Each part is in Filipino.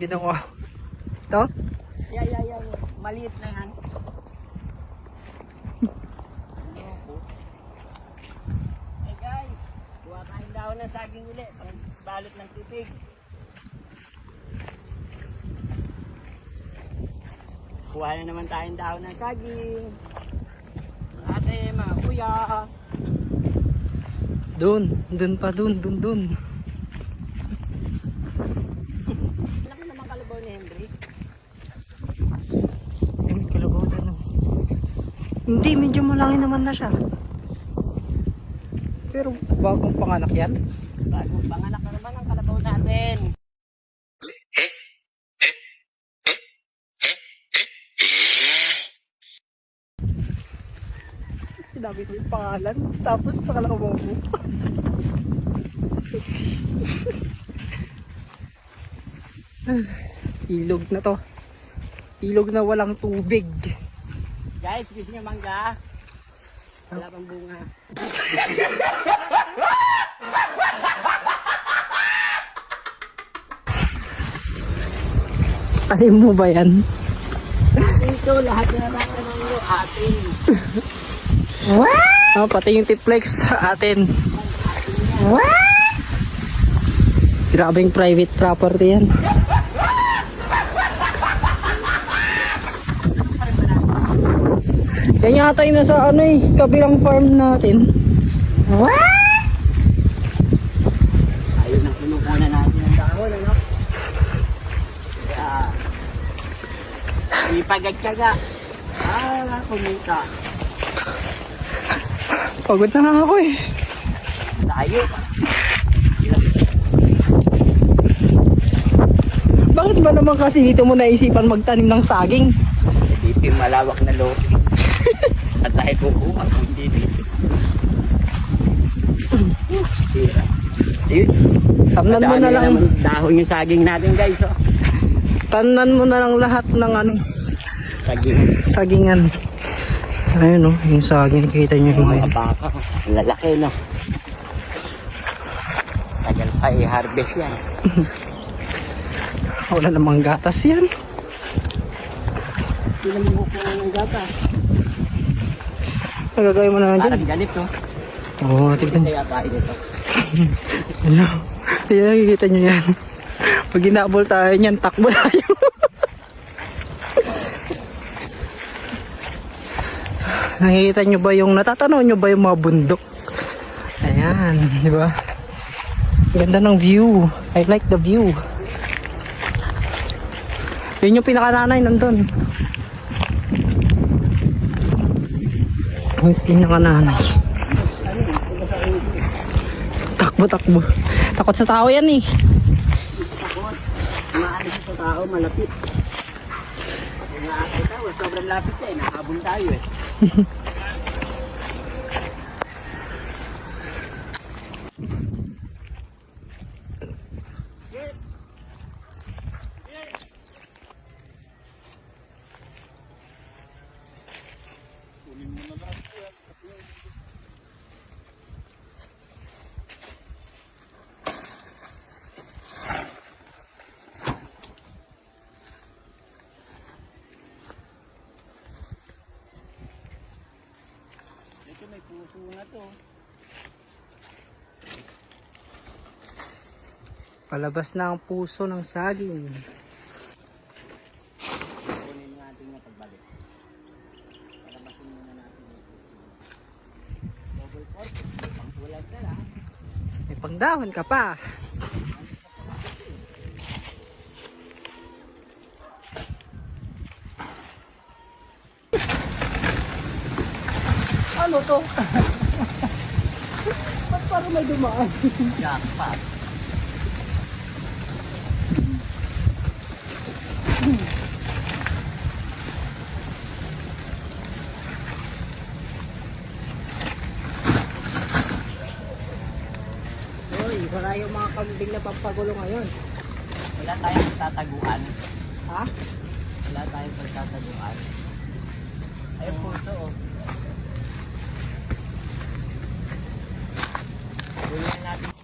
Ginawa. Ito? Yeah. Maliit na yan. Hey guys, kuha tayong dahon ng saging ulit. Balot ng tubig. Kuha na naman tayong dahon ng saging. Ate, mga kuya. Doon pa. Laki naman kalabaw ni Henry. Ay, may kalabaw doon. Hindi, medyo malaki naman na siya. Pero bagong panganak yan. Bagong panganak na naman ang kalabaw natin. Sinabi ko yung pangalan, tapos nakalabaw mo. Ilog na to. Ilog na walang tubig. Guys, gusto niyo mangga? Wala pang bunga. Alim mo ba yan? Ito, lahat na natin ng atin. Oh, pati yung tiplex sa atin. Grabing private property yan. Yan yata yung nasa kabilang farm natin. Ayun ang kinukuha natin ng dahon, ano? Kaya, ipagagkaga. Kumita. Pagod na nga ako eh. Tayo. Bakit ba naman kasi dito mo naisipan magtanim ng saging? Dito yung malawak na lote. At tayo kukuha kung dito. Tamnan mo na lang. Dahon yung saging natin, guys. Oh. Tamnan mo na lang lahat ng Saging. sagingan. Ayun yung saging. Kita nyo yung Mga baka. Ang lalaki, no? Tagal pa i-harvest yan. Wala namang gatas yan. Sila mo kukuha ng gata. Nagagawin mo na dyan. Parang ganito. Oo, tignan. Kaya tayo ito. Ano? Kaya nakikita nyo yan. Pag ginabol tayo niyan, takbo tayo. Nakikita nyo ba natatanaw nyo ba yung mga bundok? Ayan, di ba? Ganda ng view. I like the view. Yun yung pinakananay nandun. Yung pinakananay. Takbo. Takot sa tao yan eh. Takot. Maalis sa tao, malapit. Pag naakit tayo, sobrang lapit tayo. Nakahabol tayo eh. Ito may puso na to. Palabas na ang puso ng saging. Kunin natin na pagbalik. Palabasin muna natin. Double fork. Pangkulag ka lang. May pangdahon ka pa. Ano to? Ba't parang may dumaan? Jackpot. Uy, wala yung mga kambing na pampagulo ngayon. Wala tayong pagtataguan. Ha? Wala tayong pagtataguan. Ayun puso oh. Kunin natin.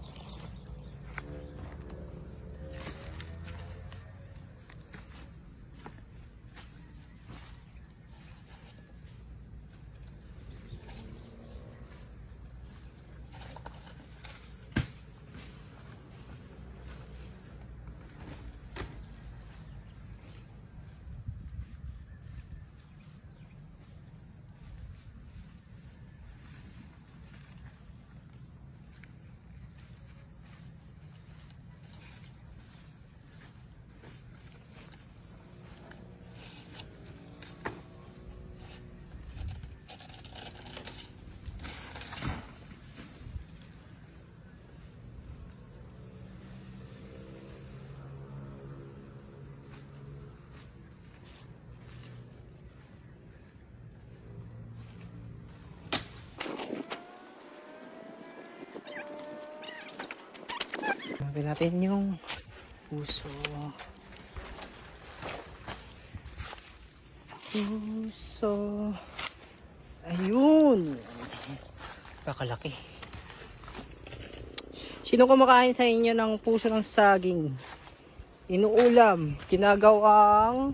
Hanapin natin yung puso. Puso. Ayun. Kakalaki. Sino kumakain sa inyo ng puso ng saging? Inuulam, ginagawang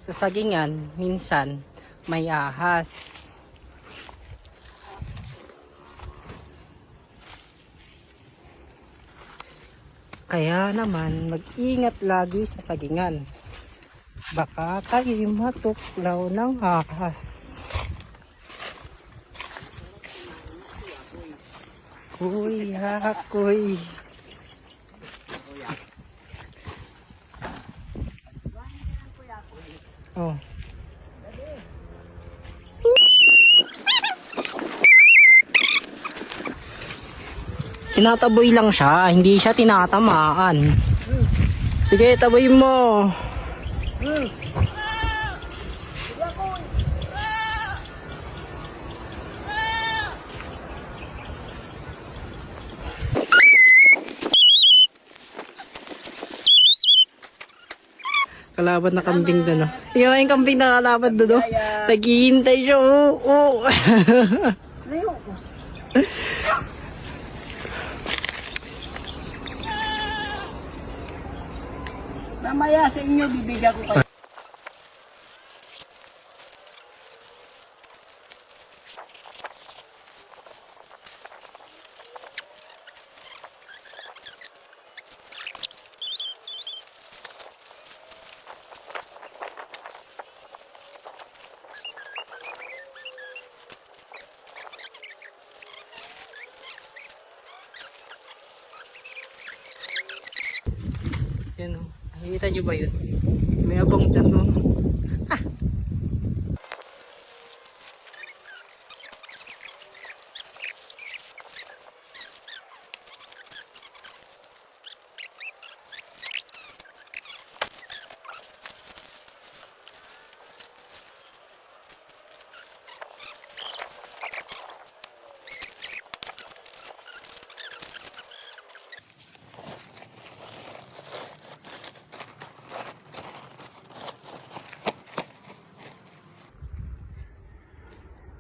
sa sagingan, minsan may ahas. Kaya naman, mag-ingat lagi sa sagingan. Baka kayo matuklaw ng ahas. Kuya, kuy. Oh. Tinataboy lang siya, hindi siya tinatamaan. Sige, taboy mo. Kalaban na kambing doon, no? Yung kambing na kalaban doon, no? Naghihintay siya, oh. Oh. Mamaya sa inyo, bibigyan ko kayo. Yan, oh. Nakikita nyo ba yun? May abang dyan, no? Ah!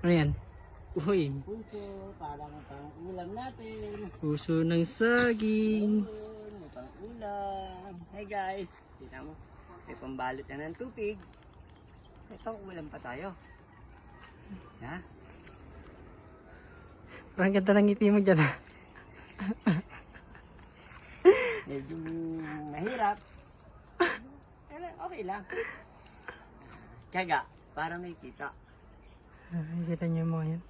Ano yan? Uy, Puso, parang pang-ulam natin. puso ng saging. May pang-ulam. Hey guys, tingnan mo. May pambalot na ng tubig. May pang-ulam pa tayo. Ha? Parang ganda ng ngiti mo dyan, ha? Medyo mahirap. Pero okay lang. Kaga, para may kita. Nakikita nyo yung mga yan.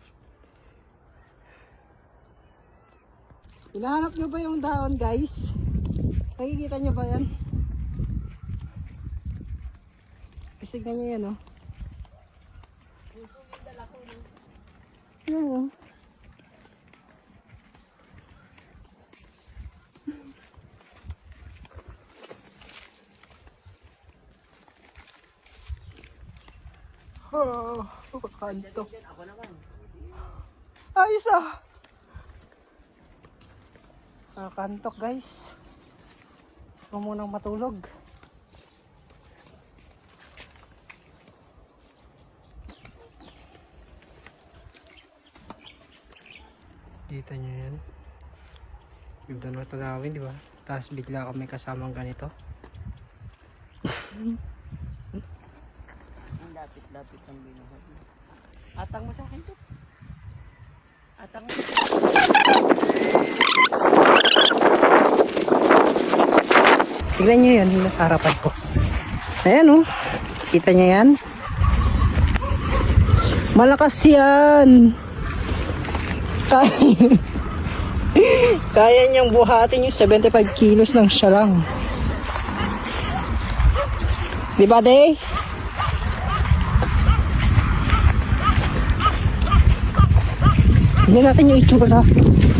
Hinahanap nyo ba yung daon, guys? Nakikita nyo ba yan? Kasi tignan nyo yan, oh. Yan, oh. Oh, kanto. Ako naman. Ayos ah. Kantok guys. Gusto ko munang matulog. Kita nyo yan. Ganda na tanawin, di ba? Tapos bigla kami kasamang ganito. Ang lapit-lapit ng binuhat mo. Atang mo sa akin to. Atang mo. Tignan nyo yan, nasa harapan ko. Ayan oh. Kita nyo yan? Malakas yan. Kaya niyang buhatin yung 75 kilos ng siya lang. Di ba, Day? Tignan natin yung itsura.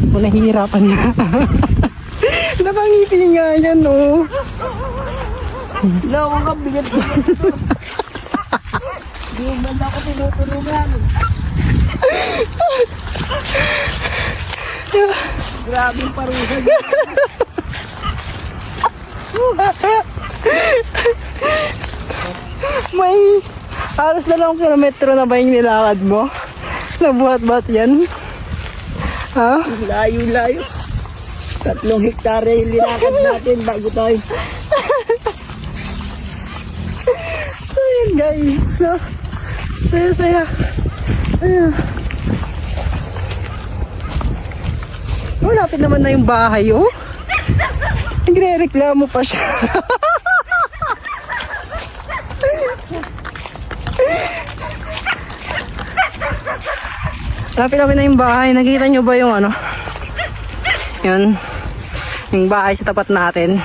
Kung nahihirapan na. Napangipin nga yan, no? Loko ka, bigat. Di mo man ako tinutulungan. Grabe yung parusa niya. May halos 2 kilometro na ba yung nilakad mo? Nabuhat-buhat yan? Ha? Layo-layo. 3 hektare yung linakad natin bago tayo. So yun guys, no? Saya-saya. Ayun. Malapit naman na yung bahay, oh. Nagre-reklamo pa siya. Lapit-lapit na yung bahay. Nakita nyo ba yung ano? Yun. Yung bahay sa tapat natin.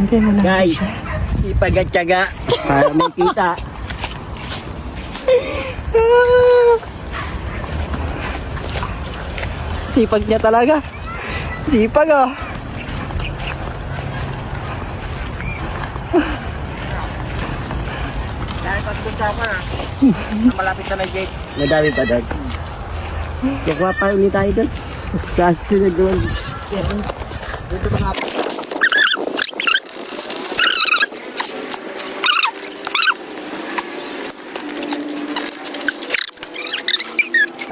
Hindi mo na. Guys, sipag at tiyaga para makita. Sipag niya talaga. Sipag, oh. Dahil pagpunta pa na. Malapit na may gate. Madami pa doon. Kaya pa ulit tayo doon. Sa sunod doon. Dito pa nga.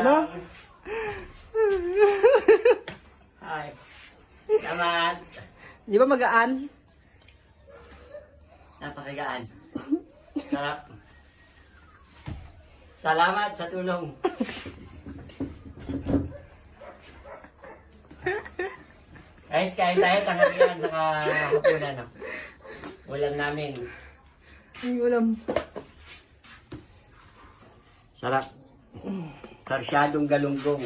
Ano? Hi. Salamat. Di ba magaan? Napakagaan. Sarap. Salamat sa tulong. Guys, kain tayo tanghalian saka hapunan. No? Ulam namin. Hindi ulam. Sarap. Sarsyadong galunggong.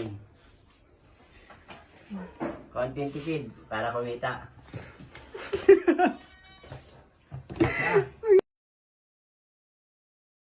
Konting tipid para kumita.